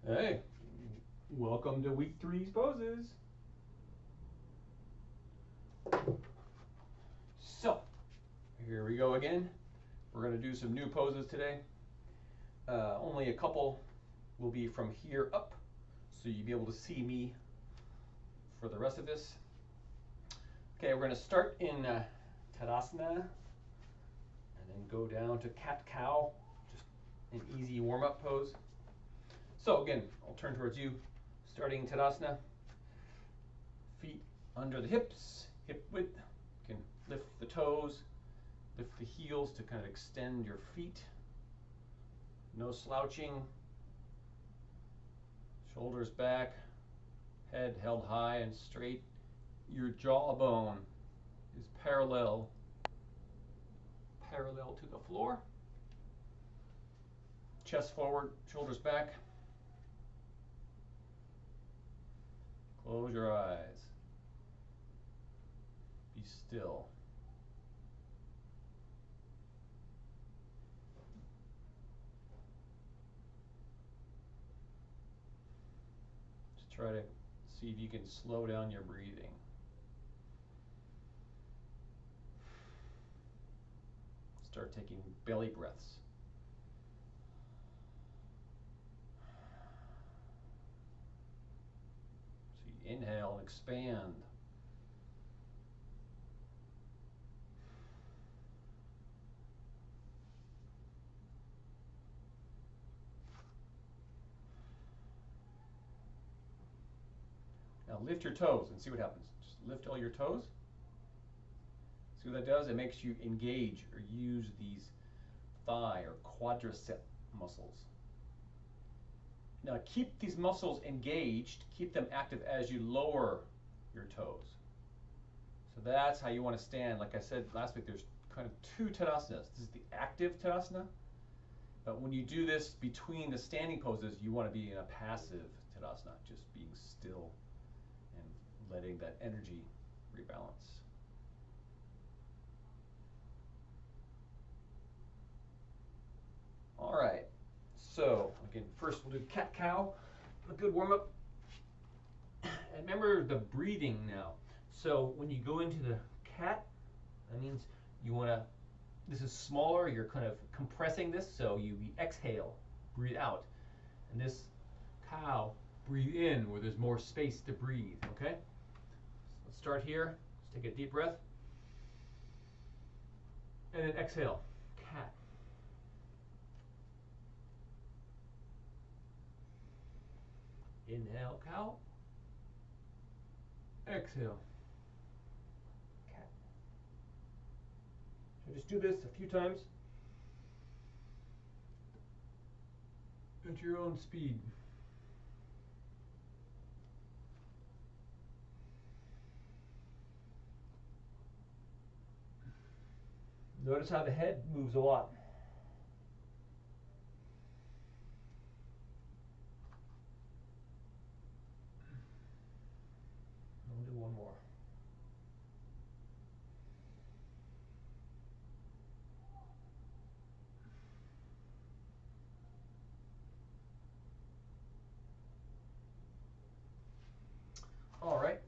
Hey, welcome to week 3's poses. So, here we go again. We're going to do some new poses today. Only a couple will be from here up, so you'll be able to see me for the rest of this. Okay, we're going to start in Tadasana, and then go down to cat-cow, just an easy warm-up pose. So again, I'll turn towards you, starting Tadasana. Feet under the hips, hip width. You can lift the toes, lift the heels to kind of extend your feet. No slouching. Shoulders back, head held high and straight. Your jawbone is parallel to the floor. Chest forward, shoulders back. Close your eyes. Be still. Just try to see if you can slow down your breathing. Start taking belly breaths. So you inhale and expand. Now lift your toes and see what happens. Just lift all your toes. See what that does? It makes you engage or use these thigh or quadricep muscles. Now keep these muscles engaged, keep them active as you lower your toes. So that's how you want to stand. Like I said last week, there's kind of two Tadasanas. This is the active Tadasana, but when you do this between the standing poses, you want to be in a passive Tadasana, just being still and letting that energy rebalance. All right, so again, first we'll do cat-cow, a good warm-up. And remember the breathing now. So when you go into the cat, that means you want to, this is smaller, you're kind of compressing this, so you exhale, breathe out. And this cow, breathe in where there's more space to breathe, okay? So let's start here. Let's take a deep breath. And then exhale, cat. Inhale, cow. Exhale, cat. So just do this a few times at your own speed. Notice how the head moves a lot. We'll do one more. All right.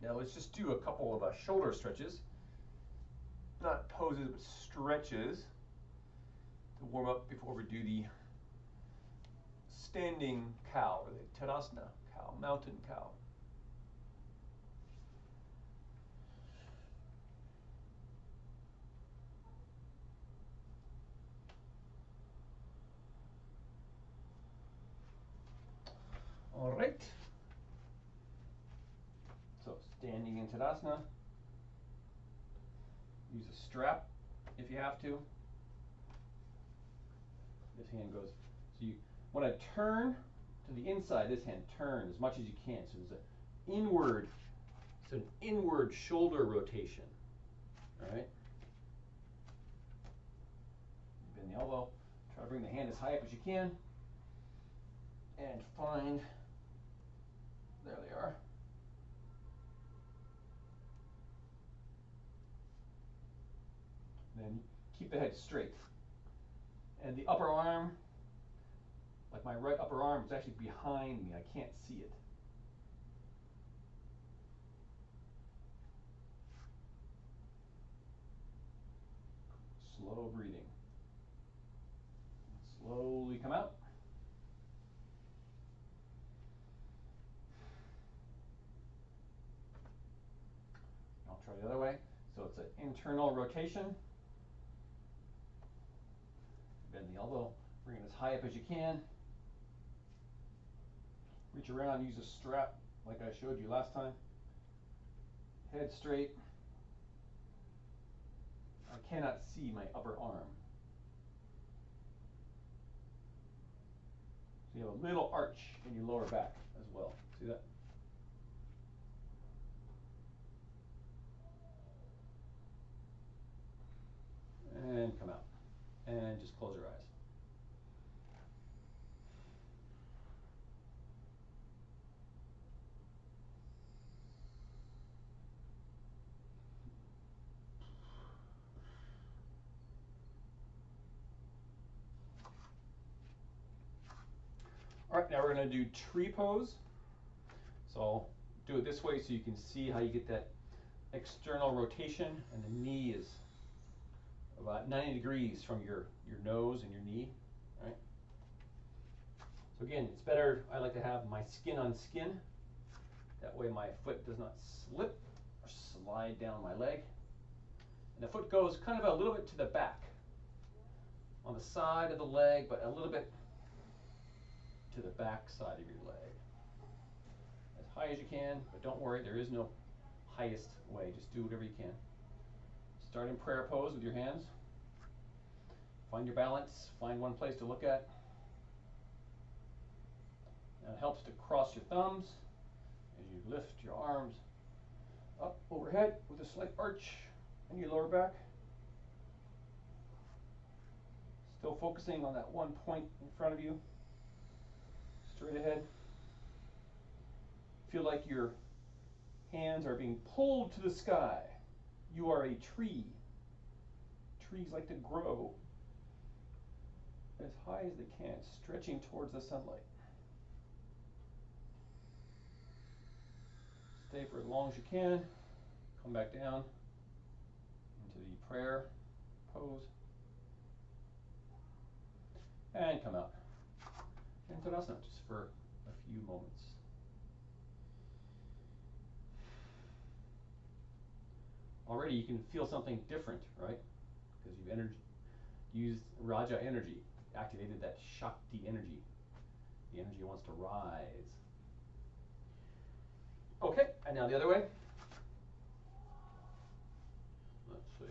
Now let's just do a couple of shoulder stretches. Not poses, but stretches to warm up before we do the standing cow, or the Tadasana cow, mountain cow. All right. So standing in Tadasana. Use a strap if you have to. This hand goes, so you want to turn to the inside, this hand, turn as much as you can. So there's an inward shoulder rotation. All right. Bend the elbow, try to bring the hand as high up as you can. And find, there they are. Then keep the head straight. And the upper arm, like my right upper arm is actually behind me. I can't see it. Slow breathing. Slowly come out. I'll try the other way. So it's an internal rotation. Bend the elbow, bring it as high up as you can. Reach around, use a strap like I showed you last time. Head straight. I cannot see my upper arm. So you have a little arch in your lower back as well. See that? And come out. And just close your eyes. All right, now we're going to do tree pose. So I'll do it this way so you can see how you get that external rotation, and the knee is about 90 degrees from your nose and your knee. All right. So again, it's better, I like to have my skin on skin. That way my foot does not slip or slide down my leg. And the foot goes kind of a little bit to the back, on the side of the leg, but a little bit to the back side of your leg. As high as you can, but don't worry, there is no highest way. Just do whatever you can. Start in prayer pose with your hands. Find your balance, find one place to look at. Now it helps to cross your thumbs as you lift your arms up overhead with a slight arch in your lower back. Still focusing on that one point in front of you. Straight ahead. Feel like your hands are being pulled to the sky. You are a tree. Trees like to grow as high as they can, stretching towards the sunlight. Stay for as long as you can. Come back down into the prayer pose. And come out. And Tadasana, just for a few moments. Already you can feel something different, right? Because you've used Raja energy, activated that Shakti energy. The energy wants to rise. Okay, and now the other way. Let's see.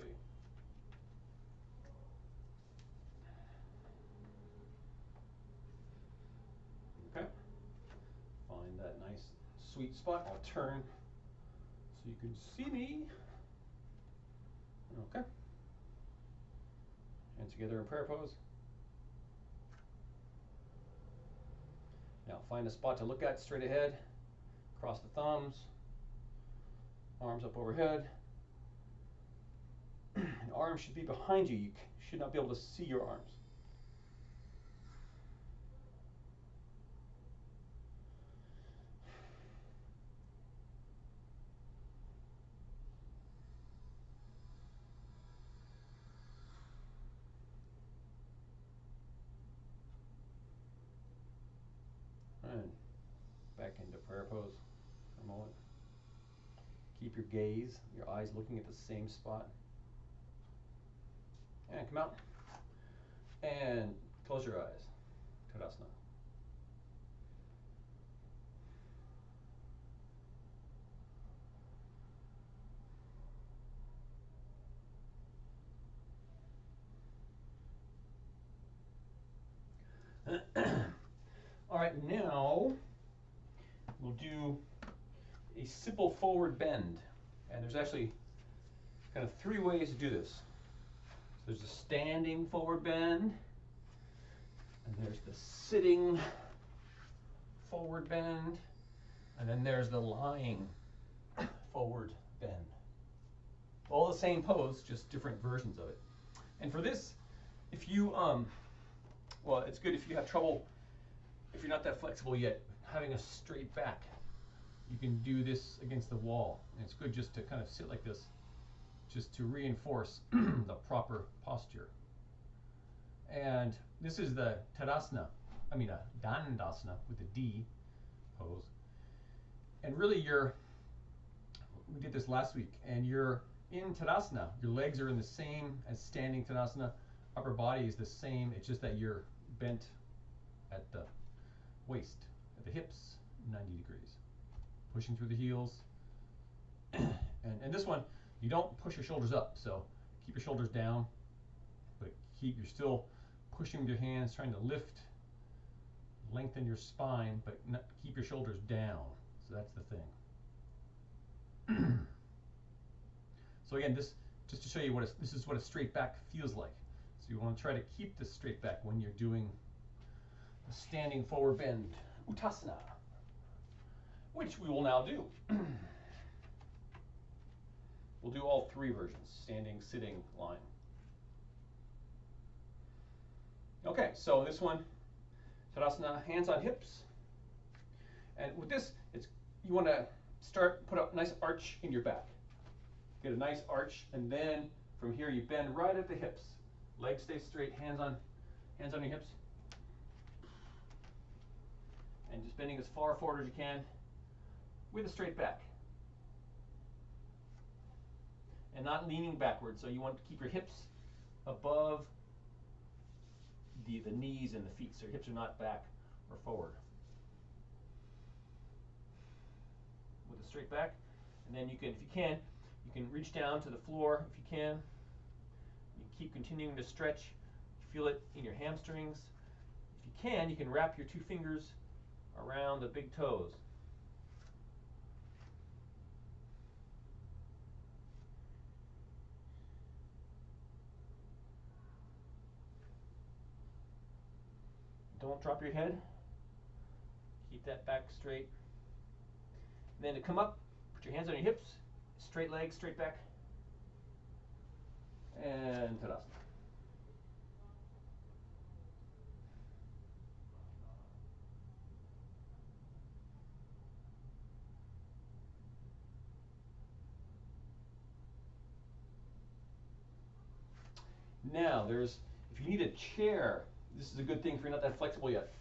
Okay. Find that nice sweet spot. I'll turn so you can see me. Okay. Hands together in prayer pose. Now find a spot to look at straight ahead. Cross the thumbs. Arms up overhead. Arms should be behind you. You should not be able to see your arms. And back into prayer pose for a moment. Keep your gaze, your eyes looking at the same spot. And come out. And close your eyes. Tadasana. All right, now we'll do a simple forward bend. And there's actually kind of three ways to do this. So there's a standing forward bend, and there's the sitting forward bend, and then there's the lying forward bend. All the same pose, just different versions of it. And for this, if you, well, it's good if you have trouble if you're not that flexible yet, having a straight back, you can do this against the wall. And it's good just to kind of sit like this, just to reinforce the proper posture. And this is the Tadasana, Dandasana with the D pose. And really we did this last week, and you're in Tadasana. Your legs are in the same as standing Tadasana. Upper body is the same. It's just that you're bent at the waist, at the hips, 90 degrees. Pushing through the heels. and this one, you don't push your shoulders up, so keep your shoulders down, but you're still pushing with your hands, trying to lift, lengthen your spine, but keep your shoulders down. So that's the thing. So again, this just to show you this is what a straight back feels like. So you want to try to keep this straight back when you're doing the standing forward bend, Uttasana, which we will now do. We'll do all three versions, standing, sitting, lying. Okay, so this one, Tadasana, hands on hips. And with this, you want to put a nice arch in your back. Get a nice arch, and then from here you bend right at the hips. Legs stay straight, hands on your hips. And just bending as far forward as you can with a straight back. And not leaning backwards, so you want to keep your hips above the knees and the feet, so your hips are not back or forward. With a straight back, and then if you can reach down to the floor if you can. You keep continuing to stretch. You feel it in your hamstrings. If you can wrap your two fingers around the big toes. Don't drop your head. Keep that back straight. And then to come up, put your hands on your hips, straight legs, straight back, and Tadasana. Now, if you need a chair, this is a good thing if you're not that flexible yet.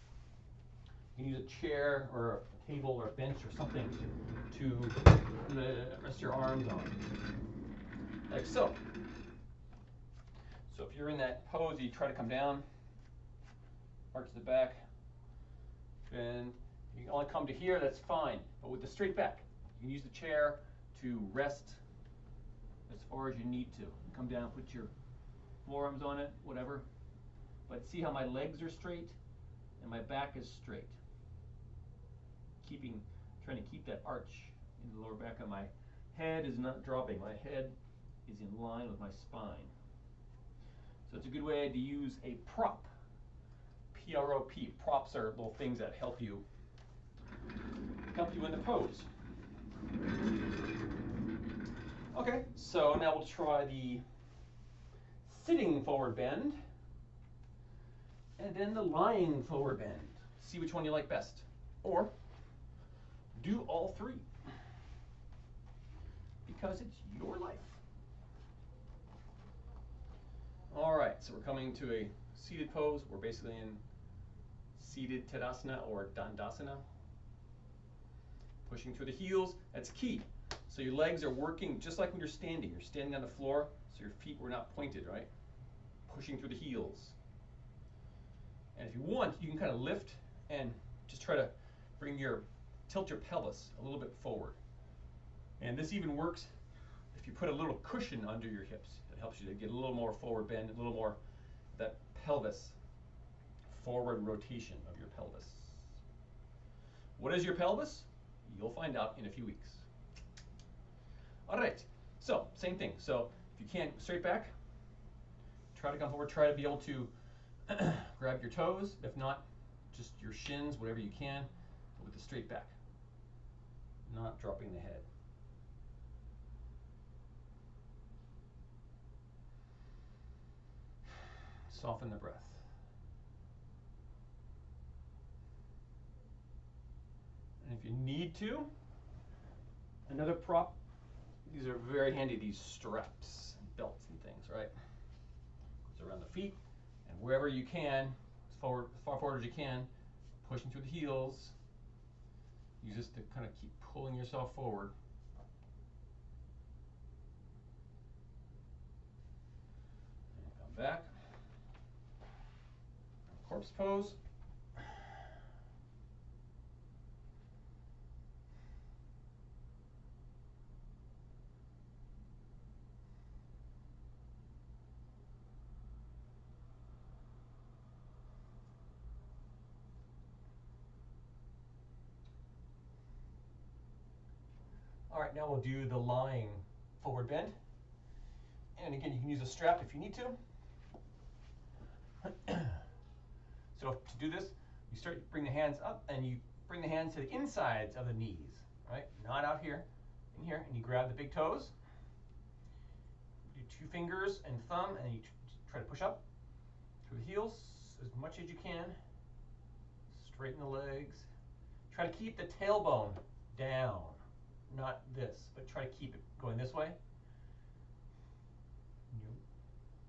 You need a chair or a table or a bench or something to rest your arms on, like so. So if you're in that pose, you try to come down, arch the back, and you can only come to here, that's fine. But with the straight back, you can use the chair to rest as far as you need to. Come down, put your forearms on it, whatever. But see how my legs are straight and my back is straight. Trying to keep that arch in the lower back of my head is not dropping. My head is in line with my spine. So it's a good way to use a prop. P-R-O-P. Props are little things that help you in the pose. Okay, so now we'll try the sitting forward bend and then the lying forward bend. See which one you like best. Or do all three, because it's your life. All right, so we're coming to a seated pose. We're basically in seated Tadasana or Dandasana. Pushing through the heels, that's key. So your legs are working just like when you're standing. You're standing on the floor, so your feet were not pointed, right? Pushing through the heels. And if you want, you can kind of lift and just try to tilt your pelvis a little bit forward. And this even works if you put a little cushion under your hips. It helps you to get a little more forward bend, a little more that pelvis, forward rotation of your pelvis. What is your pelvis? You'll find out in a few weeks. All right, so same thing. So if you can't, straight back, try to come forward, try to be able to grab your toes. If not, just your shins, whatever you can, but with the straight back, not dropping the head. Soften the breath. if you need to, another prop, these are very handy, these straps and belts and things, right? Goes around the feet, and wherever you can, as far forward as you can, pushing through the heels. Use this to kind of keep pulling yourself forward. And come back. Corpse pose. All right, now we'll do the lying forward bend. And again, you can use a strap if you need to. So to do this, you bring the hands up and you bring the hands to the insides of the knees, right? Not out here, in here, and you grab the big toes. Do 2 fingers and thumb, and you try to push up through the heels as much as you can. Straighten the legs. Try to keep the tailbone down, not this, but try to keep it going this way. You're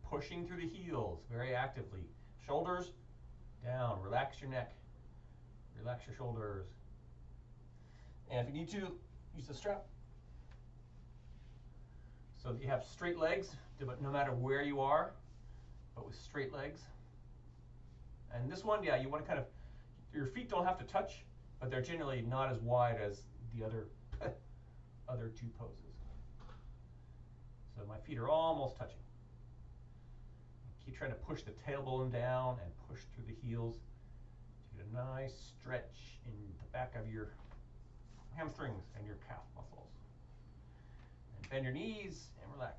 pushing through the heels very actively. Shoulders down, relax your neck, relax your shoulders. And if you need to, use the strap. So that you have straight legs, no matter where you are, but with straight legs. And this one, yeah, you want to kind of, your feet don't have to touch, but they're generally not as wide as the other, other 2 poses. So my feet are almost touching. Keep trying to push the tailbone down and push through the heels to get a nice stretch in the back of your hamstrings and your calf muscles. And bend your knees and relax.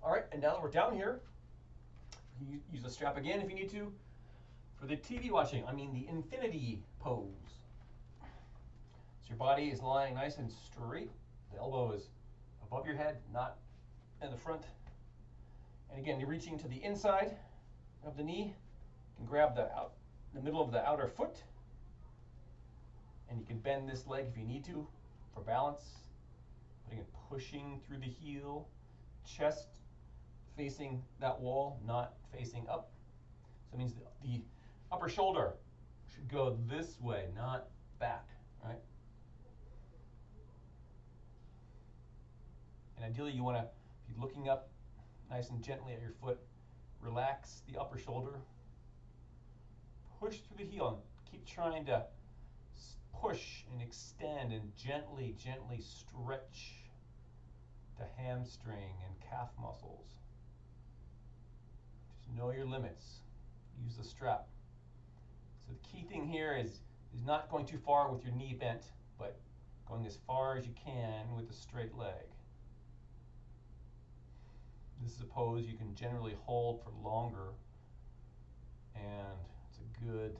All right, and now that we're down here, you use the strap again if you need to. For the TV watching, I mean the infinity pose. So your body is lying nice and straight. The elbow is above your head, not in the front. And again, you're reaching to the inside of the knee. You can grab the middle of the outer foot. And you can bend this leg if you need to for balance. Putting it pushing through the heel, chest facing that wall, not facing up. So it means the upper shoulder should go this way, not back, right? And ideally you want to be looking up nice and gently at your foot. Relax the upper shoulder. Push through the heel and keep trying to push and extend and gently, gently stretch the hamstring and calf muscles. Just know your limits. Use the strap. So the key thing here is not going too far with your knee bent, but going as far as you can with a straight leg. This is a pose you can generally hold for longer, and it's a good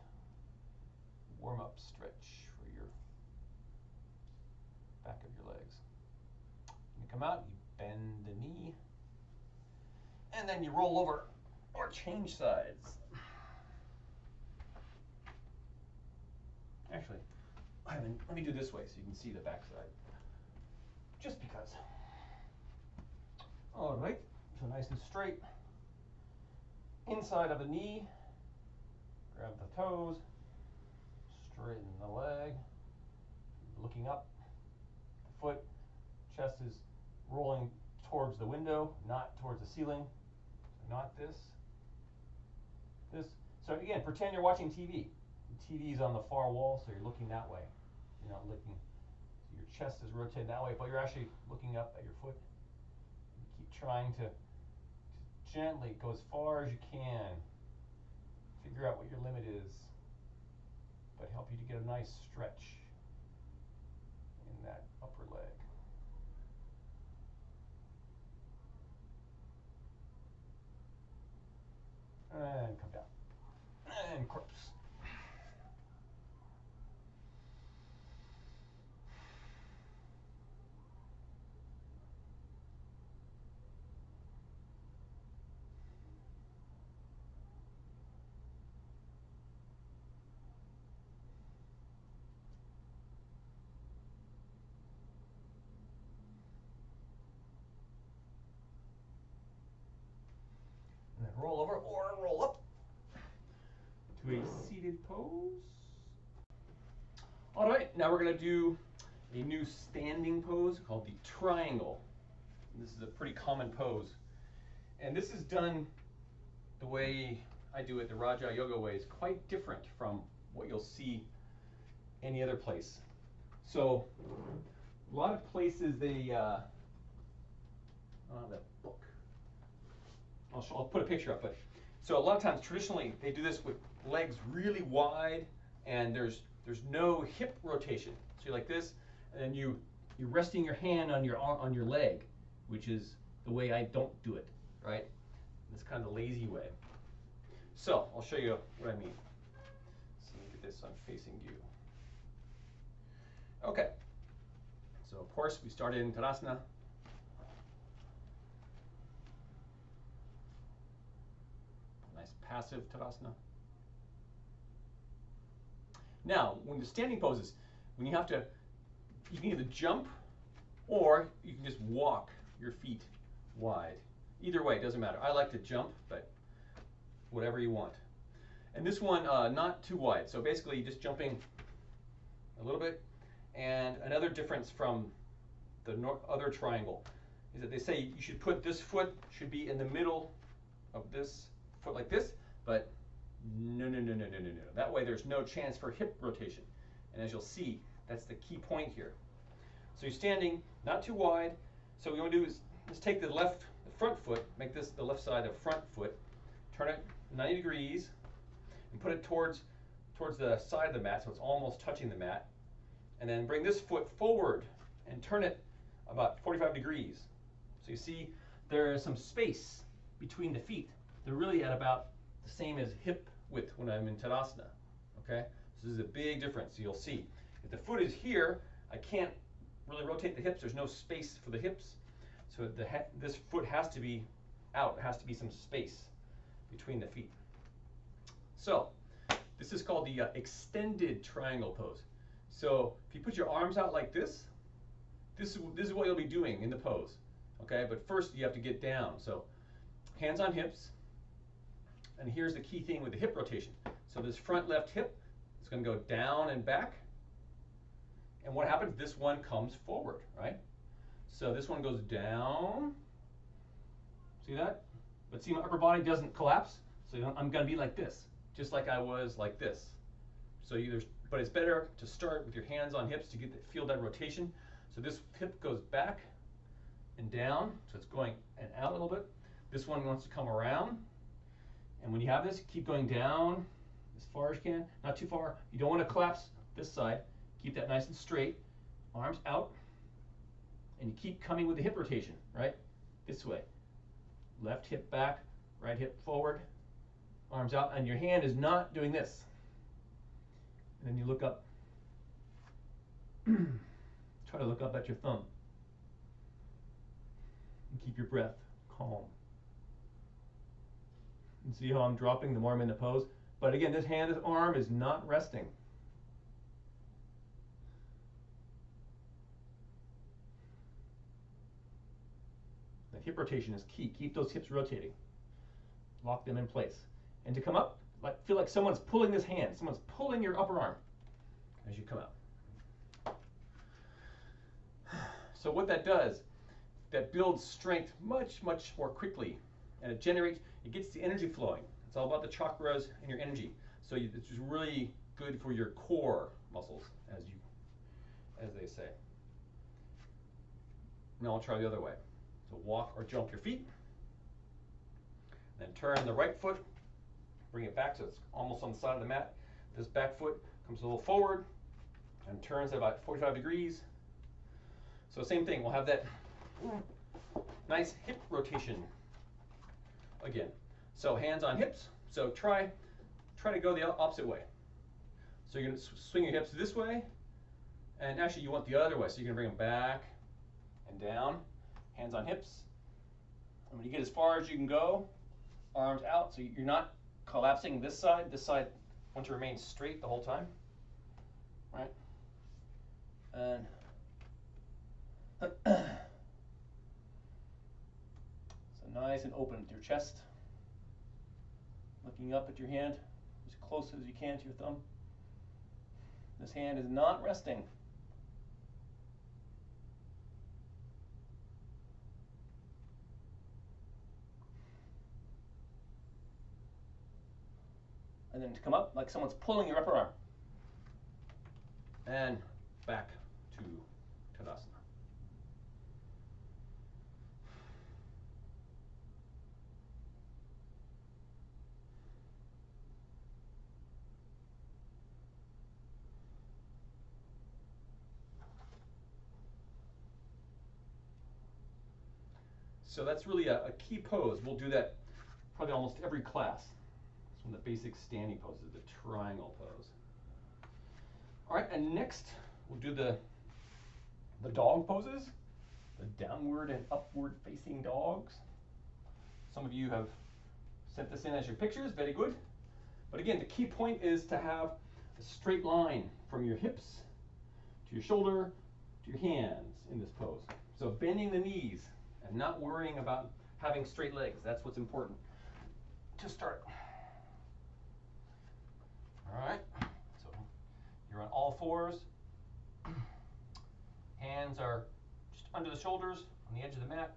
warm-up stretch for your back of your legs. When you come out, you bend the knee, and then you roll over or change sides. Actually, let me do this way so you can see the back side. Just because. All right, so nice and straight. Inside of the knee, grab the toes, straighten the leg, looking up, the foot, chest is rolling towards the window, not towards the ceiling. So not this. This. So again, pretend you're watching TV. The TV is on the far wall, so you're looking that way. You're not looking. So your chest is rotated that way, but you're actually looking up at your foot. You keep trying to gently go as far as you can. Figure out what your limit is, but help you to get a nice stretch in that upper leg. and come down, and corpse. And then roll over or roll up to a seated pose. All right, now we're going to do a new standing pose called the triangle. This is a pretty common pose. And this is done the way I do it, the Raja Yoga way, is quite different from what you'll see any other place. So a lot of places they, that book. I'll put a picture up, but so a lot of times traditionally they do this with legs really wide and there's no hip rotation. So you're like this, and then you're resting your hand on your leg, which is the way I don't do it, right? It's kind of the lazy way. So I'll show you what I mean. So let me get this on facing you. Okay. So of course we started in Tadasana. Nice passive Tadasana. Now, when the standing poses, when you can either jump or you can just walk your feet wide. Either way, it doesn't matter. I like to jump, but whatever you want. And this one, not too wide. So basically just jumping a little bit. And another difference from the other triangle is that they say you should put this foot should be in the middle of this foot like this, but no. That way there's no chance for hip rotation. And as you'll see, that's the key point here. So you're standing not too wide. So what you want to do is let's take the front foot, make this the left side of front foot, turn it 90 degrees, and put it towards the side of the mat, so it's almost touching the mat. And then bring this foot forward and turn it about 45 degrees. So you see there is some space between the feet. They're really at about the same as hip width when I'm in Tadasana. Okay? So this is a big difference. So you'll see if the foot is here, I can't really rotate the hips. There's no space for the hips. So this foot has to be out. There has to be some space between the feet. So this is called the extended triangle pose. So if you put your arms out like this is what you'll be doing in the pose. Okay, but first you have to get down. So hands on hips. And here's the key thing with the hip rotation. So this front left hip is going to go down and back. And what happens? This one comes forward, right? So this one goes down. See that? But see, my upper body doesn't collapse. So I'm going to be like this, just like I was like this. So but it's better to start with your hands on hips to feel that rotation. So this hip goes back and down. So it's going and out a little bit. This one wants to come around. And when you have this, keep going down as far as you can, not too far. You don't want to collapse this side. Keep that nice and straight. Arms out. And you keep coming with the hip rotation, right? This way. Left hip back, right hip forward, arms out, and your hand is not doing this. And then you look up. Try to look up at your thumb. And keep your breath calm. And see how I'm dropping the more I'm in the pose? But again, this arm is not resting. That hip rotation is key. Keep those hips rotating. Lock them in place. And to come up, feel like someone's pulling this hand. Someone's pulling your upper arm as you come out. So what that does, that builds strength much more quickly. And it gets the energy flowing. It's all about the chakras and your energy. So it's just really good for your core muscles, as they say. Now I'll try the other way. So walk or jump your feet. Then turn the right foot, bring it back so it's almost on the side of the mat. This back foot comes a little forward and turns at about 45 degrees. So same thing, we'll have that nice hip rotation again. So hands on hips, So try to go the opposite way. So you're going to swing your hips this way, and actually you want the other way. So you're going to bring them back and down, hands on hips. And when you get as far as you can go, arms out, so you're not collapsing this side wants to remain straight the whole time, right? And so nice and open with your chest, looking up at your hand as close as you can to your thumb. This hand is not resting. And then to come up like someone's pulling your upper arm. And back to Tadasana. So that's really a key pose. We'll do that probably almost every class. It's one of the basic standing poses, the triangle pose. All right, and next we'll do the dog poses, the downward and upward facing dogs. Some of you have sent this in as your pictures, very good. But again, the key point is to have a straight line from your hips to your shoulder to your hands in this pose. So bending the knees and not worrying about having straight legs. That's what's important to start. All right, so you're on all fours. Hands are just under the shoulders, on the edge of the mat.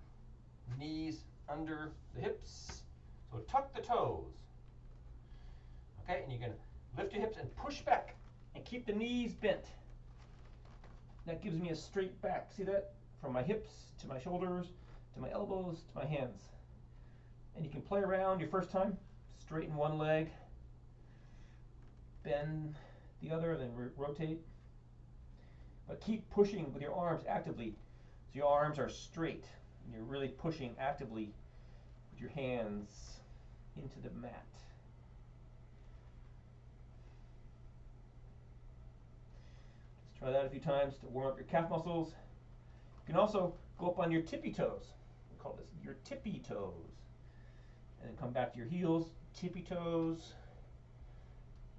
Knees under the hips. So tuck the toes. Okay, and you're going to lift your hips and push back and keep the knees bent. That gives me a straight back. See that? From my hips to my shoulders, to my elbows, to my hands. And you can play around your first time. Straighten one leg, bend the other, then rotate. But keep pushing with your arms actively. So your arms are straight. And you're really pushing actively with your hands into the mat. Just try that a few times to warm up your calf muscles. You can also go up on your tippy toes. We call this your tippy toes. And then come back to your heels, tippy toes,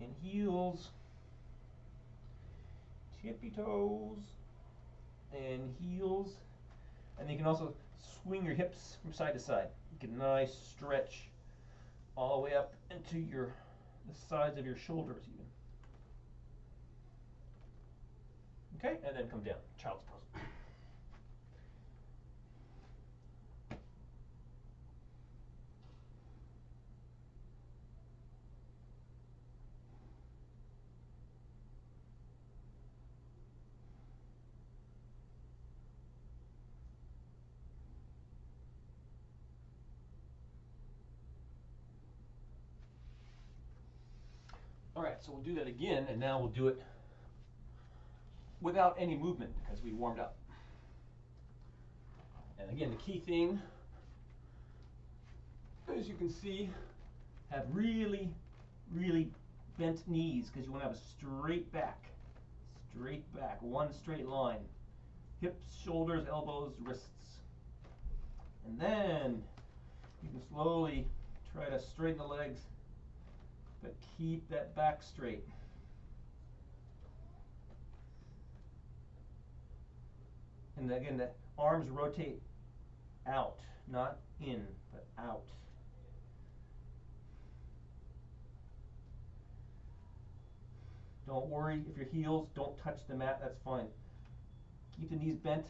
and heels, tippy toes, and heels. And then you can also swing your hips from side to side. You get a nice stretch all the way up into the sides of your shoulders even. Okay, and then come down, child's pose. All right, so we'll do that again, and now we'll do it without any movement because we warmed up. And again, the key thing, as you can see, have really, really bent knees because you want to have a straight back, one straight line. Hips, shoulders, elbows, wrists. And then you can slowly try to straighten the legs, but keep that back straight. And again, the arms rotate out, not in, but out. Don't worry if your heels don't touch the mat, that's fine. Keep the knees bent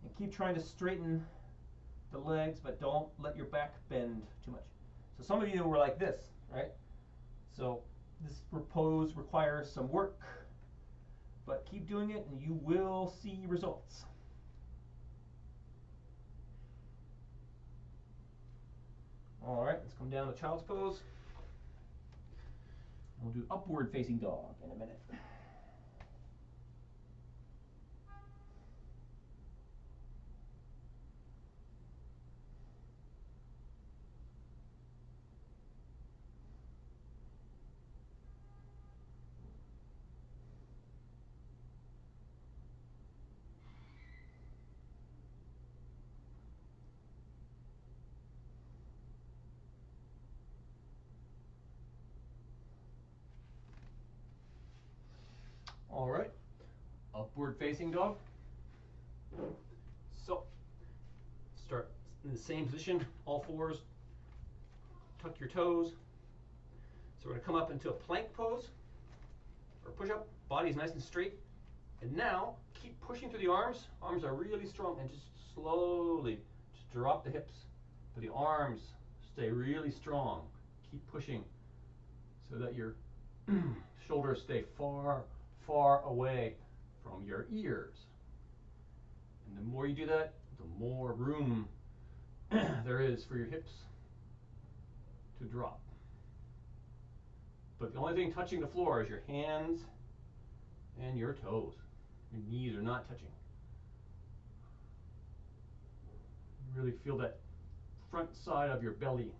and keep trying to straighten the legs, but don't let your back bend too much. So some of you were like this, right? So this pose requires some work, but keep doing it and you will see results. All right, let's come down to child's pose. We'll do upward facing dog in a minute. All right, upward facing dog. So start in the same position, all fours, tuck your toes. So we're gonna come up into a plank pose or push up, body is nice and straight. And now keep pushing through the arms. Arms are really strong, and just slowly just drop the hips. But the arms stay really strong. Keep pushing so that your shoulders stay far, far away from your ears. And the more you do that, the more room there is for your hips to drop. But the only thing touching the floor is your hands and your toes. Your knees are not touching. You really feel that front side of your belly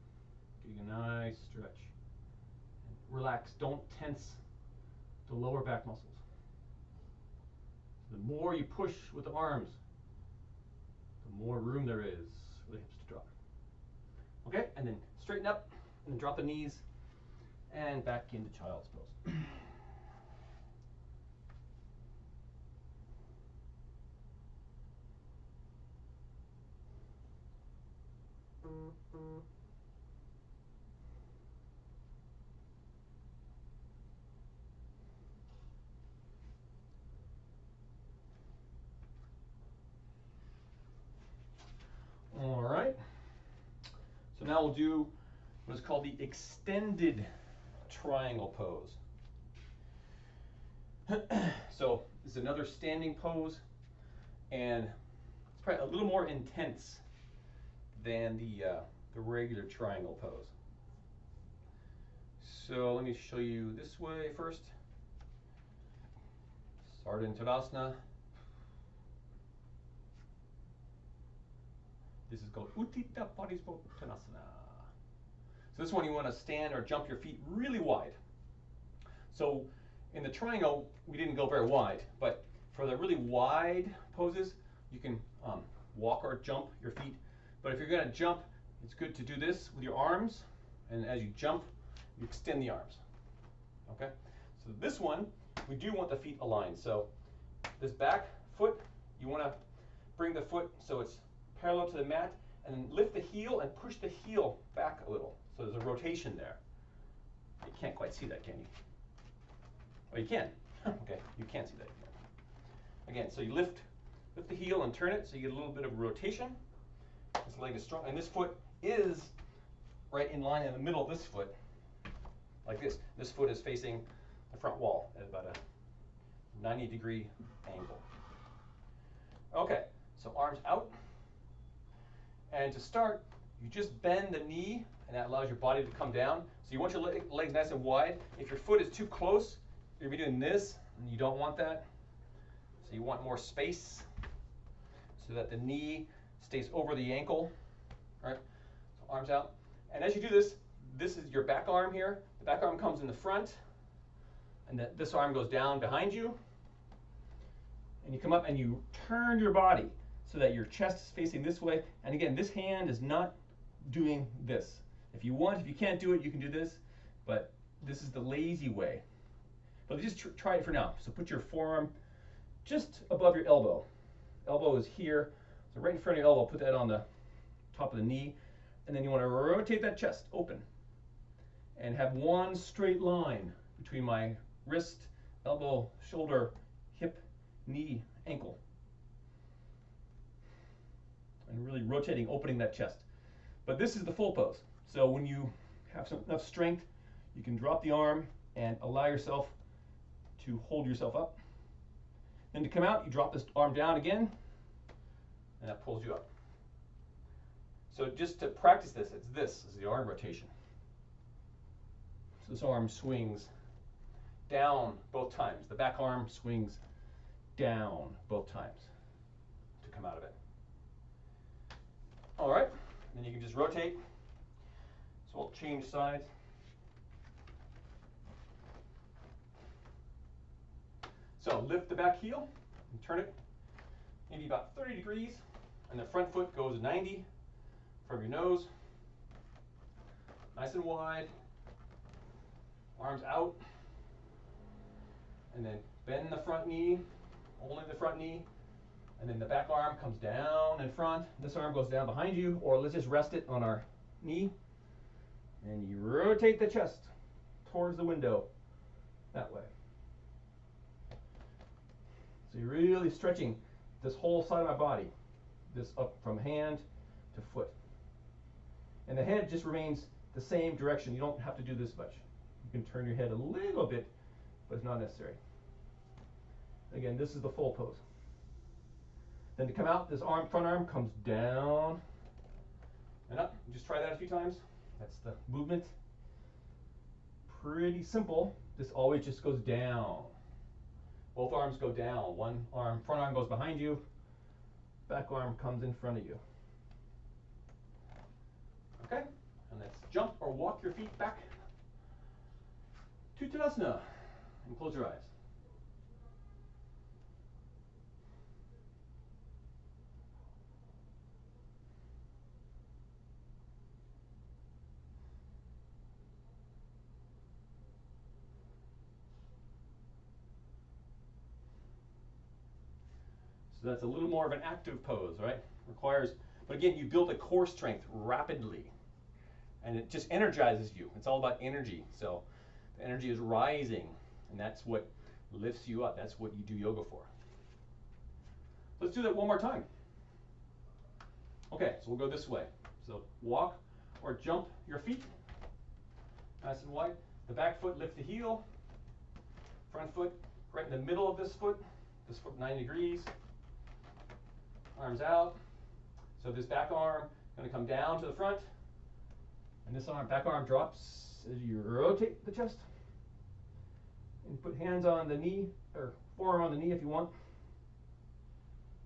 getting a nice stretch. Relax, don't tense the lower back muscles. The more you push with the arms, the more room there is for the hips to drop. Okay, and then straighten up, and then drop the knees, and back into child's pose. All right, so now we'll do what is called the extended triangle pose. So this is another standing pose, and it's probably a little more intense than the regular triangle pose. So let me show you this way first. Start in Tadasana. This is called Utthita Padisvottanasana. So this one you want to stand or jump your feet really wide. So in the triangle, we didn't go very wide, but for the really wide poses, you can walk or jump your feet. But if you're going to jump, it's good to do this with your arms, and as you jump, you extend the arms. Okay? So this one, we do want the feet aligned. So this back foot, you want to bring the foot so it's parallel to the mat, and then lift the heel and push the heel back a little. So there's a rotation there. You can't quite see that, can you? Oh, you can. Okay, you can't see that. Again, so you lift the heel and turn it so you get a little bit of rotation. This leg is strong, and this foot is right in line in the middle of this foot, like this. This foot is facing the front wall at about a 90-degree angle. Okay, so arms out. And to start, you just bend the knee, and that allows your body to come down. So you want your legs nice and wide. If your foot is too close, you're going to be doing this, and you don't want that. So you want more space so that the knee stays over the ankle. All right? So arms out. And as you do this, this is your back arm here. The back arm comes in the front, and this arm goes down behind you. And you come up and you turn your body so that your chest is facing this way. And again, this hand is not doing this. If you want, if you can't do it, you can do this, but this is the lazy way. But just try it for now. So put your forearm just above your elbow. Elbow is here, so right in front of your elbow, put that on the top of the knee, and then you want to rotate that chest open and have one straight line between my wrist, elbow, shoulder, hip, knee, ankle. And really rotating, opening that chest. But this is the full pose. So when you have enough strength, you can drop the arm and allow yourself to hold yourself up. Then to come out, you drop this arm down again, and that pulls you up. So just to practice this, this is the arm rotation. So this arm swings down both times. The back arm swings down both times to come out of it. All right, then you can just rotate. So we'll change sides. So lift the back heel and turn it maybe about 30 degrees, and the front foot goes 90 from your nose. Nice and wide, arms out, and then Bend the front knee, only the front knee, and then the back arm comes down in front. This arm goes down behind you, or let's just rest it on our knee. And you rotate the chest towards the window that way. So you're really stretching this whole side of my body, this up from hand to foot. And the head just remains the same direction. You don't have to do this much. You can turn your head a little bit, but it's not necessary. Again, this is the full pose. Then to come out, this arm, front arm comes down and up. Just try that a few times. That's the movement. Pretty simple. This always just goes down. Both arms go down. One arm, front arm goes behind you. Back arm comes in front of you. Okay, and let's jump or walk your feet back to Tadasana and close your eyes. So that's a little more of an active pose, right? Requires, but again, you build a core strength rapidly, and it just energizes you. It's all about energy. So the energy is rising, and that's what lifts you up. That's what you do yoga for. Let's do that one more time. Okay, so we'll go this way. So walk or jump your feet, nice and wide. The back foot, lift the heel. Front foot, right in the middle of this foot 90 degrees. Arms out. So this back arm going to come down to the front, and this arm, back arm drops as you rotate the chest. And put hands on the knee, or forearm on the knee if you want.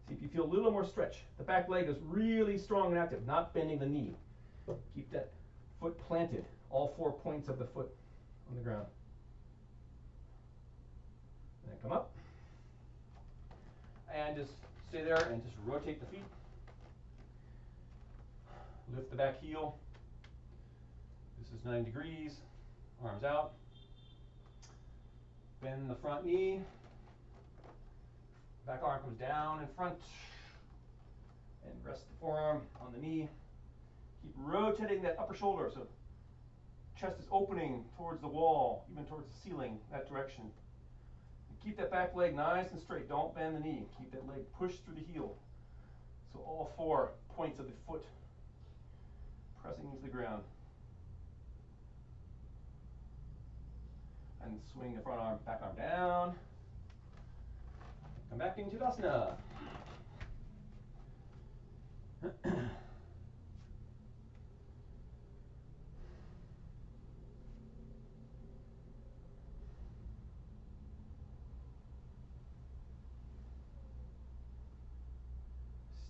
See if you feel a little more stretch. The back leg is really strong and active, not bending the knee. Keep that foot planted, all 4 points of the foot on the ground. And then come up. And just stay there and just rotate the feet. Lift the back heel. This is 90 degrees. Arms out. Bend the front knee. Back arm comes down in front. And rest the forearm on the knee. Keep rotating that upper shoulder so chest is opening towards the wall, even towards the ceiling, that direction. Keep that back leg nice and straight. Don't bend the knee. Keep that leg pushed through the heel. So all 4 points of the foot pressing into the ground. And swing the front arm, back arm down. Come back into Tadasana.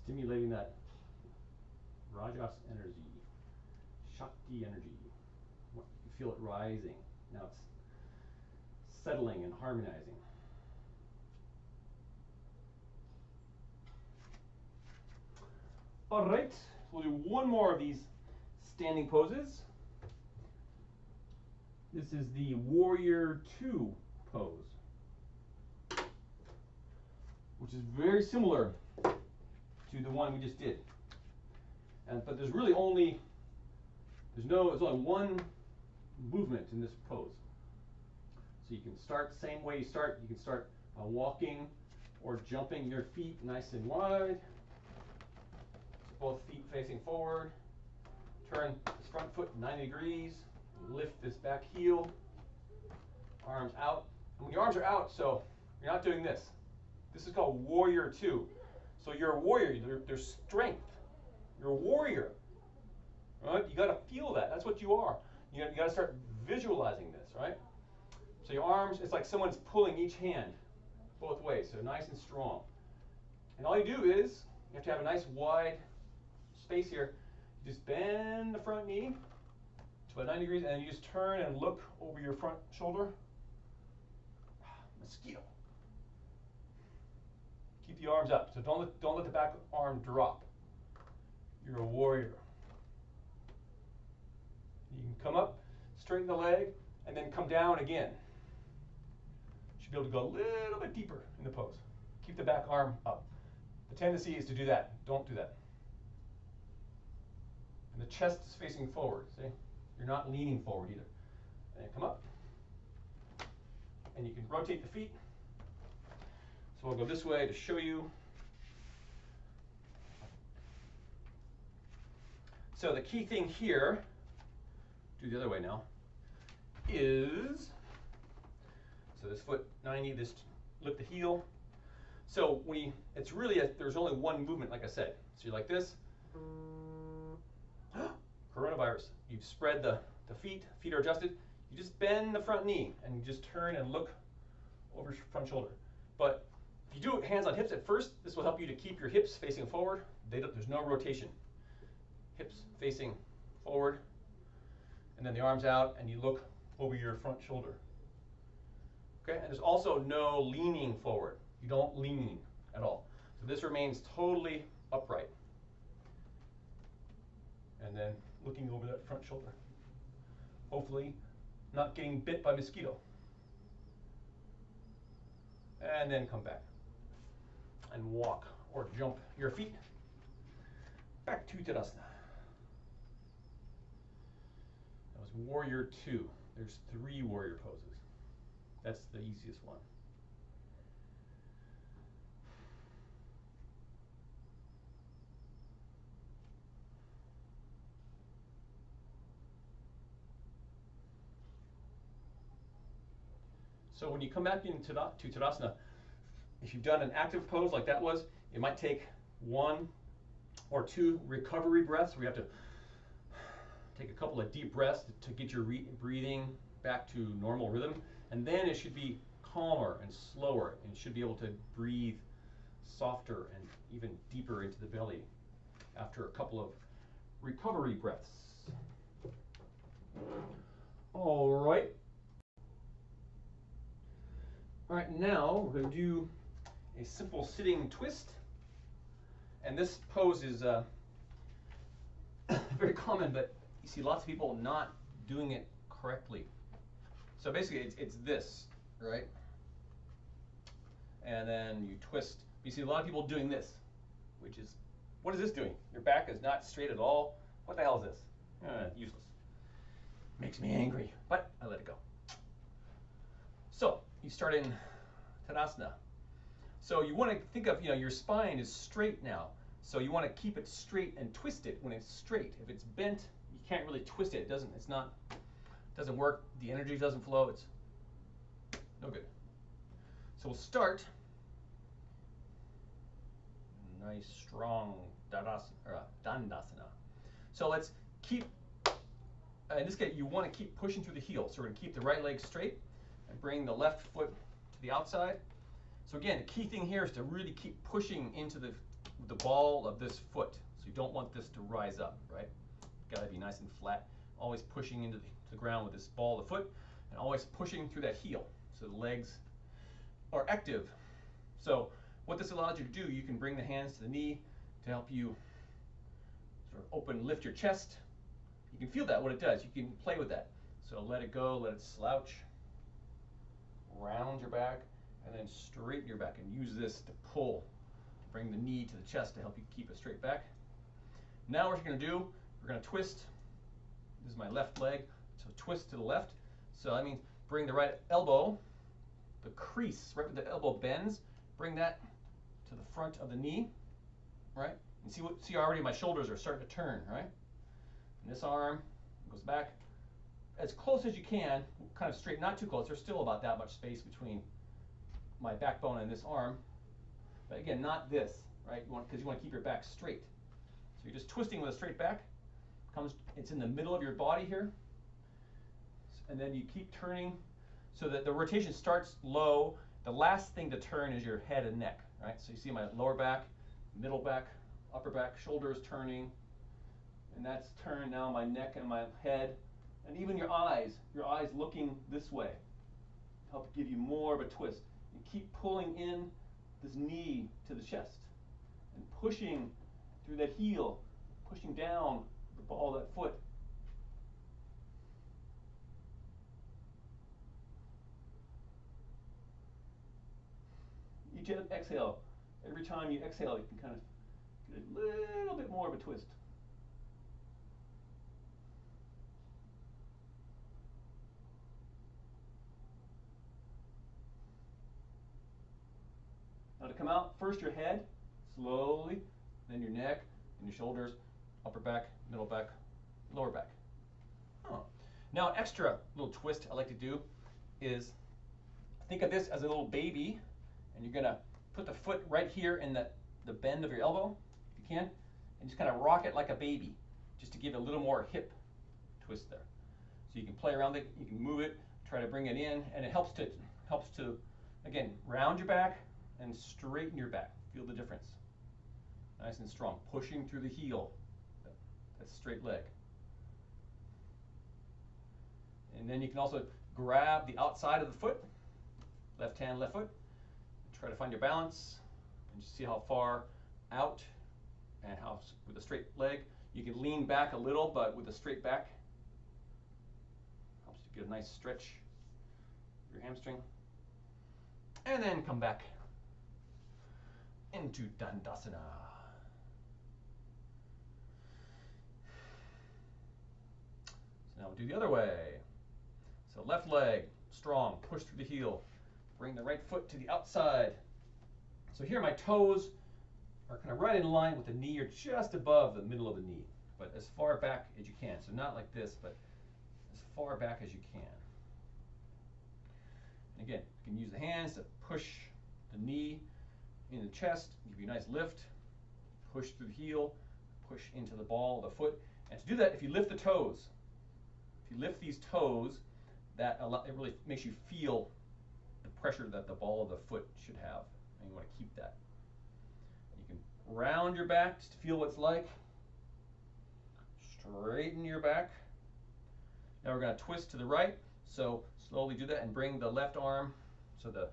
Stimulating that Rajas energy, Shakti energy. You feel it rising. Now it's settling and harmonizing. All right, so we'll do one more of these standing poses. This is the Warrior 2 pose, which is very similar to the one we just did. But there's really only, there's only one movement in this pose. So you can start the same way you start. You can start by walking or jumping your feet nice and wide. So both feet facing forward. Turn this front foot 90 degrees. Lift this back heel. Arms out. And when your arms are out, so you're not doing this. This is called Warrior 2. So you're a warrior. There's strength. You're a warrior. Right? You got to feel that. That's what you are. You got to start visualizing this, right? So your arms, it's like someone's pulling each hand both ways, so nice and strong. And all you do is, you have to have a nice wide space here. You just bend the front knee to about 90 degrees, and you just turn and look over your front shoulder. Mosquito. Keep the arms up, so don't let the back arm drop. You're a warrior. You can come up, straighten the leg, and then come down again. should be able to go a little bit deeper in the pose. Keep the back arm up. The tendency is to do that. Don't do that. And the chest is facing forward, see? You're not leaning forward either. And come up. And you can rotate the feet. So I'll go this way to show you. So the key thing here, do the other way now, is, so this foot 90, this lift the heel. So it's really, there's only one movement, like I said. So you're like this. Coronavirus. You've spread the feet are adjusted. You just bend the front knee and you just turn and look over your front shoulder. But if you do it hands on hips at first, this will help you to keep your hips facing forward. There's no rotation. Hips facing forward, and then the arms out, and you look over your front shoulder. Okay, and there's also no leaning forward. You don't lean at all. So this remains totally upright. And then looking over that front shoulder. Hopefully not getting bit by mosquito. And then come back and walk or jump your feet back to Tadasana. That was Warrior 2. There's 3 warrior poses. That's the easiest one. So when you come back into Tadasana, if you've done an active pose like that was, it might take 1 or 2 recovery breaths where you have to take a couple of deep breaths to get your breathing back to normal rhythm. And then it should be calmer and slower, and you should be able to breathe softer and even deeper into the belly after a couple of recovery breaths. All right. All right, now we're going to do a simple sitting twist. And this pose is very common, but you see lots of people not doing it correctly. So basically it's this, right? And then you twist. You see a lot of people doing this, which is, what is this doing? Your back is not straight at all. What the hell is this? Useless. Makes me angry, but I let it go. So you start in Tadasana. So you want to think of, your spine is straight now. So you want to keep it straight and twist it when it's straight. If it's bent, you can't really twist it. It doesn't work. The energy doesn't flow. It's no good. So we'll start nice strong Dandasana. So let's keep, in this case, you want to keep pushing through the heel. So we're going to keep the right leg straight and bring the left foot to the outside. So again, the key thing here is to really keep pushing into the ball of this foot. So you don't want this to rise up, right? Got to be nice and flat. Always pushing into the ground with this ball of the foot, and always pushing through that heel. So the legs are active. So what this allows you to do, you can bring the hands to the knee to help you sort of lift your chest. You can feel that, what it does. You can play with that. So let it go, let it slouch. Round your back, and then straighten your back, and use this to pull. Bring the knee to the chest to help you keep a straight back. Now what you're going to do, we're going to twist. This is my left leg, so twist to the left. So that means bring the right elbow, the crease, right where the elbow bends, bring that to the front of the knee, right? And see already my shoulders are starting to turn, right? And this arm goes back as close as you can, kind of straight, not too close. There's still about that much space between my backbone and this arm. But again, not this, right? Because you want to keep your back straight. So you're just twisting with a straight back. It's in the middle of your body here. And then you keep turning so that the rotation starts low. The last thing to turn is your head and neck, right? So you see my lower back, middle back, upper back, shoulders turning. And that's turned now, my neck and my head. And even your eyes looking this way. Help give you more of a twist. You keep pulling in this knee to the chest and pushing through that heel, pushing down the ball of that foot. exhale, every time you exhale, you can kind of get a little bit more of a twist. Now to come out, first your head, slowly, then your neck, and your shoulders, upper back, middle back, lower back. Oh. Now, extra little twist I like to do is think of this as a little baby, and you're gonna put the foot right here in the bend of your elbow, if you can, and just kind of rock it like a baby, just to give it a little more hip twist there. So you can play around it, you can move it, try to bring it in, and it helps to again, round your back and straighten your back. Feel the difference. Nice and strong, pushing through the heel, that straight leg. And then you can also grab the outside of the foot, left hand, left foot, try to find your balance, and just see how far out and how, with a straight leg, you can lean back a little, but with a straight back, helps to get a nice stretch of your hamstring. And then come back into Dandasana. So now we'll do the other way. So left leg, strong, push through the heel. Bring the right foot to the outside. So here my toes are kind of right in line with the knee, or just above the middle of the knee, but as far back as you can. So not like this, but as far back as you can. And again, you can use the hands to push the knee in the chest, give you a nice lift, push through the heel, push into the ball of the foot. And to do that, if you lift the toes, if you lift these toes, it really makes you feel the pressure that the ball of the foot should have, and you want to keep that. You can round your back just to feel what it's like. Straighten your back. Now we're going to twist to the right, so slowly do that and bring the left arm, so the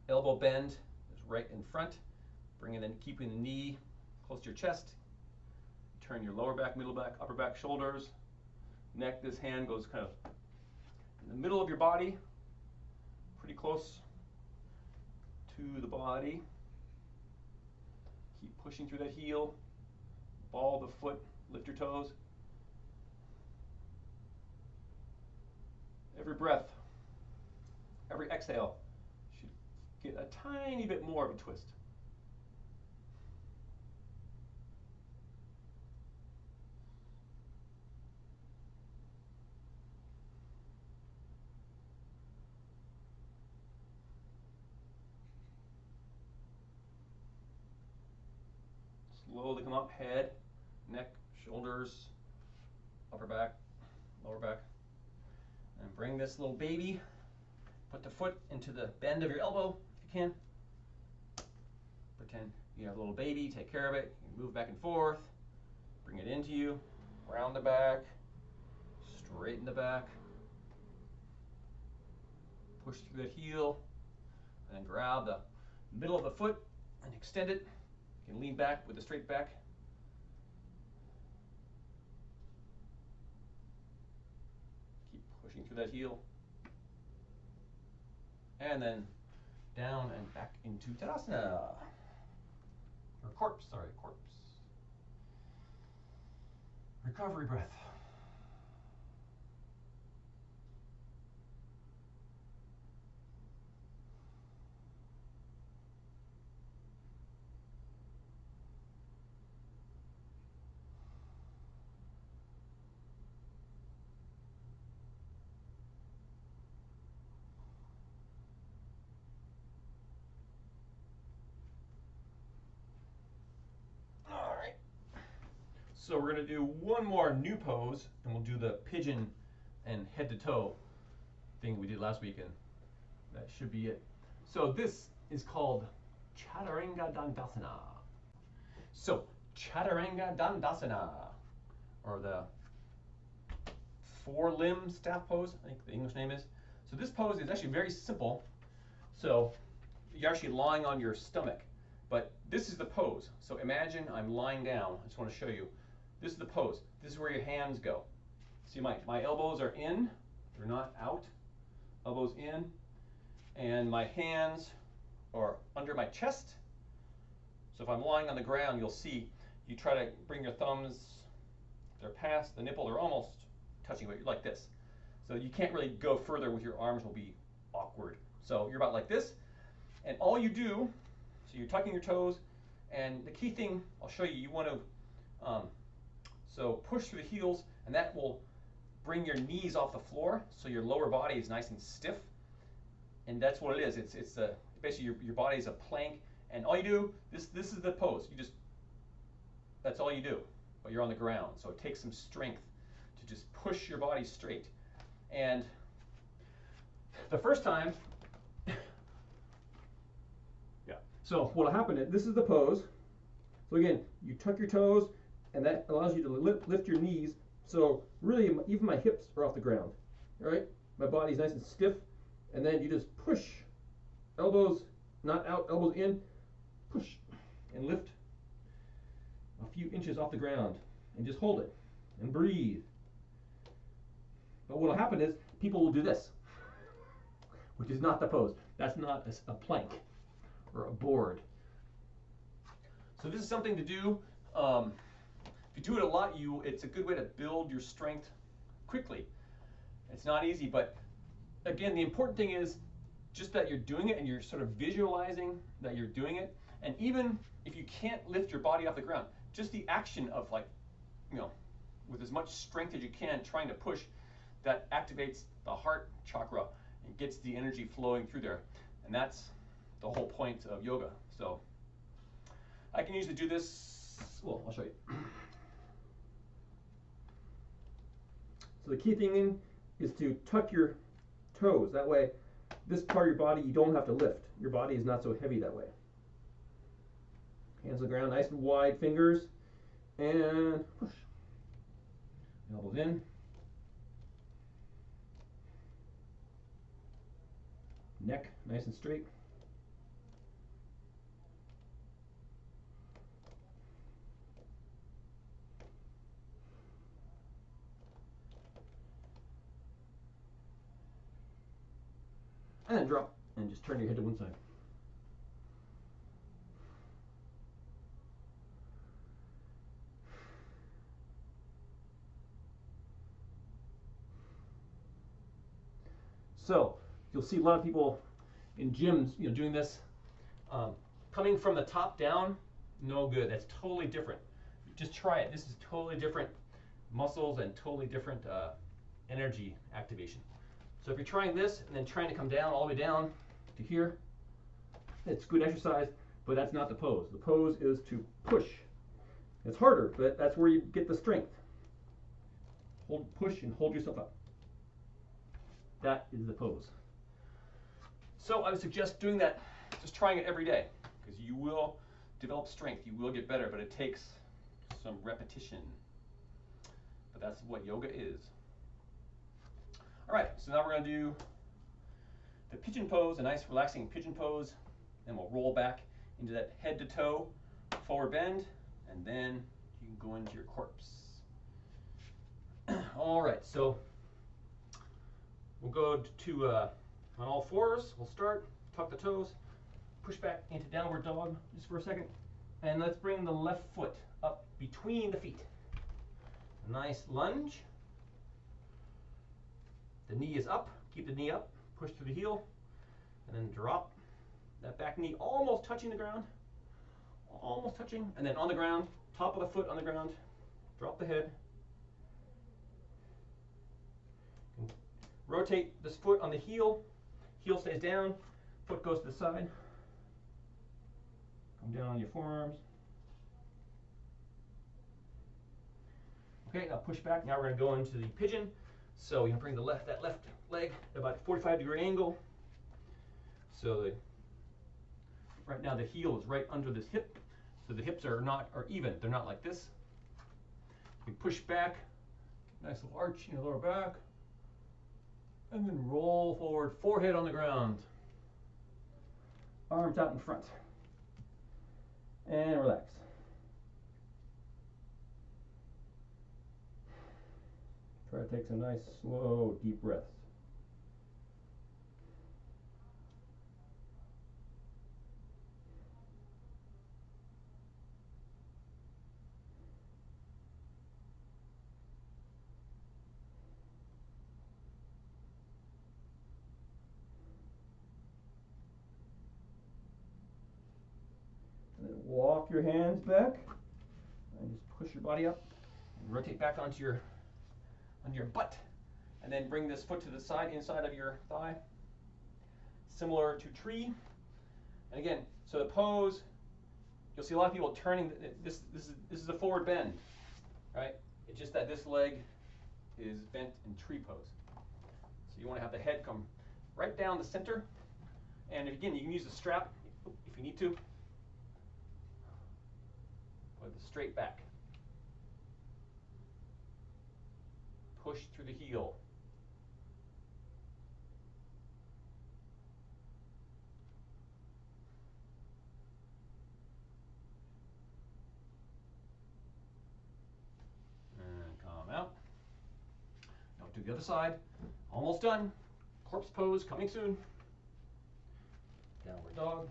elbow bend is right in front. Bring it in, keeping the knee close to your chest. Turn your lower back, middle back, upper back, shoulders, neck. This hand goes kind of in the middle of your body, pretty close to the body. Keep pushing through that heel. Ball the foot, lift your toes. Every breath, every exhale should get a tiny bit more of a twist. Slowly come up, head, neck, shoulders, upper back, lower back. And bring this little baby, put the foot into the bend of your elbow if you can. Pretend you have a little baby, take care of it. You can move back and forth, bring it into you, round the back, straighten the back, push through that heel, and then grab the middle of the foot and extend it. You can lean back with a straight back. Keep pushing through that heel. And then down and back into Tadasana. Or corpse, sorry, corpse. Recovery breath. So we're going to do one more new pose, and we'll do the pigeon and head to toe thing we did last week, and that should be it. So this is called Chaturanga Dandasana. So Chaturanga Dandasana, or the four-limb staff pose, I think the English name is. So this pose is actually very simple. So you're actually lying on your stomach, but this is the pose. So imagine I'm lying down. I just want to show you. This is the pose. This is where your hands go. See, my elbows are in, they're not out. Elbows in, and my hands or under my chest. So if I'm lying on the ground, you'll see you try to bring your thumbs, they're past the nipple, they're almost touching, but you're like this. So you can't really go further with your arms, will be awkward. So you're about like this, and all you do, so you're tucking your toes, and the key thing I'll show you, you want to so push through the heels, and that will bring your knees off the floor, so your lower body is nice and stiff. And that's what it is. It's basically your body is a plank, and all you do, this is the pose. You just, that's all you do, but you're on the ground. So it takes some strength to just push your body straight. And the first time, yeah. So what'll happen is, this is the pose. So again, you tuck your toes, and that allows you to lift your knees. So really, even my hips are off the ground. All right, my body's nice and stiff, and then you just push, elbows not out, elbows in, push, and lift a few inches off the ground, and just hold it, and breathe. But what'll happen is, people will do this, which is not the pose. That's not a plank or a board. So this is something to do. If you do it a lot, it's a good way to build your strength quickly. It's not easy, but again, the important thing is just that you're doing it and you're sort of visualizing that you're doing it. And even if you can't lift your body off the ground, just the action of, like, you know, with as much strength as you can, trying to push, that activates the heart chakra and gets the energy flowing through there. And that's the whole point of yoga. So I can usually do this, well, I'll show you. So the key thing is to tuck your toes. That way, this part of your body, you don't have to lift. Your body is not so heavy that way. Hands on the ground, nice and wide, fingers, and push. Elbows in. Neck, nice and straight. And then drop, and just turn your head to one side. So you'll see a lot of people in gyms, you know, doing this. Coming from the top down, no good. That's totally different. Just try it. This is totally different muscles and totally different energy activation. So if you're trying this and then trying to come down all the way down to here, it's good exercise, but that's not the pose. The pose is to push. It's harder, but that's where you get the strength. Hold, push, and hold yourself up. That is the pose. So I would suggest doing that, just trying it every day, because you will develop strength. You will get better, but it takes some repetition. But that's what yoga is. All right, so now we're going to do the pigeon pose, a nice relaxing pigeon pose. Then we'll roll back into that head to toe forward bend, and then you can go into your corpse. All right, so we'll go to on all fours. We'll start, tuck the toes, push back into downward dog just for a second, and let's bring the left foot up between the feet. A nice lunge. The knee is up, keep the knee up, push through the heel, and then drop that back knee almost touching the ground, almost touching, and then on the ground, top of the foot on the ground, drop the head. Rotate this foot on the heel, heel stays down, foot goes to the side. Come down on your forearms. Okay, now push back. Now we're going to go into the pigeon. So you can bring that left leg at about a 45-degree angle. So right now the heel is right under this hip. So the hips are even. They're not like this. You push back, nice little arch in your lower back, and then roll forward, forehead on the ground. Arms out in front. And relax. Try to take some nice, slow, deep breaths. walk your hands back and just push your body up and rotate back onto your butt, and then bring this foot to the side, inside of your thigh, similar to tree. And again, so the pose, you'll see a lot of people turning. This is a forward bend, right? It's just that this leg is bent in tree pose. So you want to have the head come right down the center, and again, you can use the strap if you need to. Put it straight back. Push through the heel. And come out. Now to the other side. Almost done. Corpse pose coming soon. Downward dog.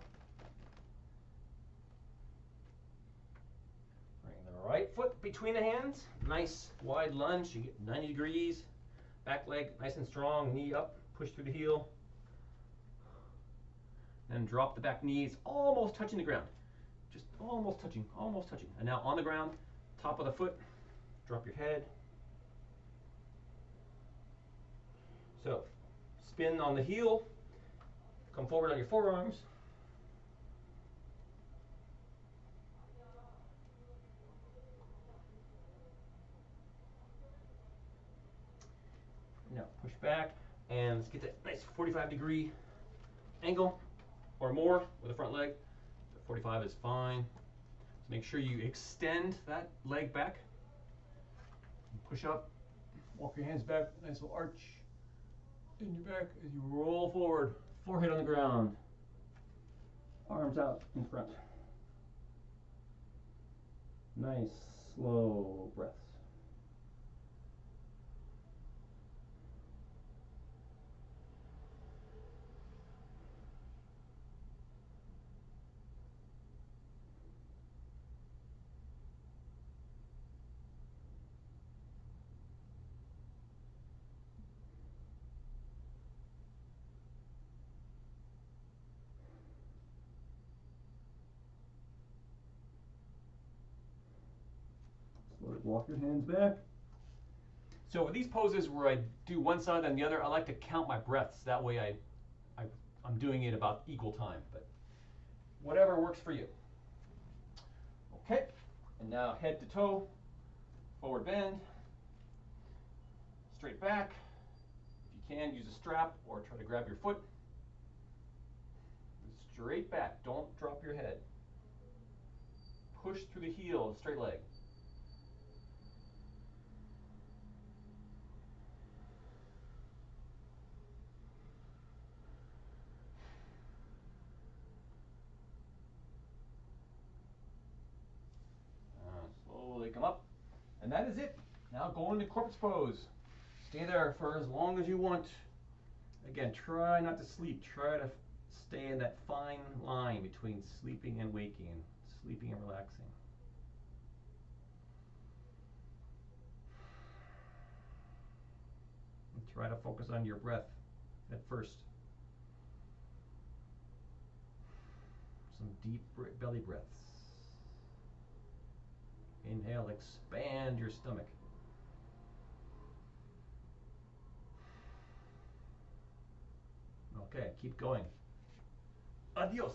Bring the right foot between the hands. Nice wide lunge. You get 90 degrees. Back leg nice and strong. Knee up. Push through the heel. Then drop the back knees, almost touching the ground. Just almost touching, almost touching. And now on the ground, top of the foot, drop your head. So, spin on the heel, come forward on your forearms. Now push back, and let's get that nice 45-degree angle or more with the front leg. 45 is fine. So make sure you extend that leg back. Push up, walk your hands back, nice little arch in your back as you roll forward, forehead on the ground, arms out in front. Nice, slow breaths. Walk your hands back. So with these poses where I do one side and the other, I like to count my breaths. That way I'm doing it about equal time, but whatever works for you. Okay, and now head to toe, forward bend, straight back. If you can, use a strap or try to grab your foot. Straight back, don't drop your head. Push through the heel, straight leg. Slowly come up, and that is it. Now go into corpse pose. Stay there for as long as you want. Again, try not to sleep. Try to stay in that fine line between sleeping and waking, sleeping and relaxing. And try to focus on your breath at first. Some deep belly breaths. Inhale, expand your stomach. Okay, keep going. Adios.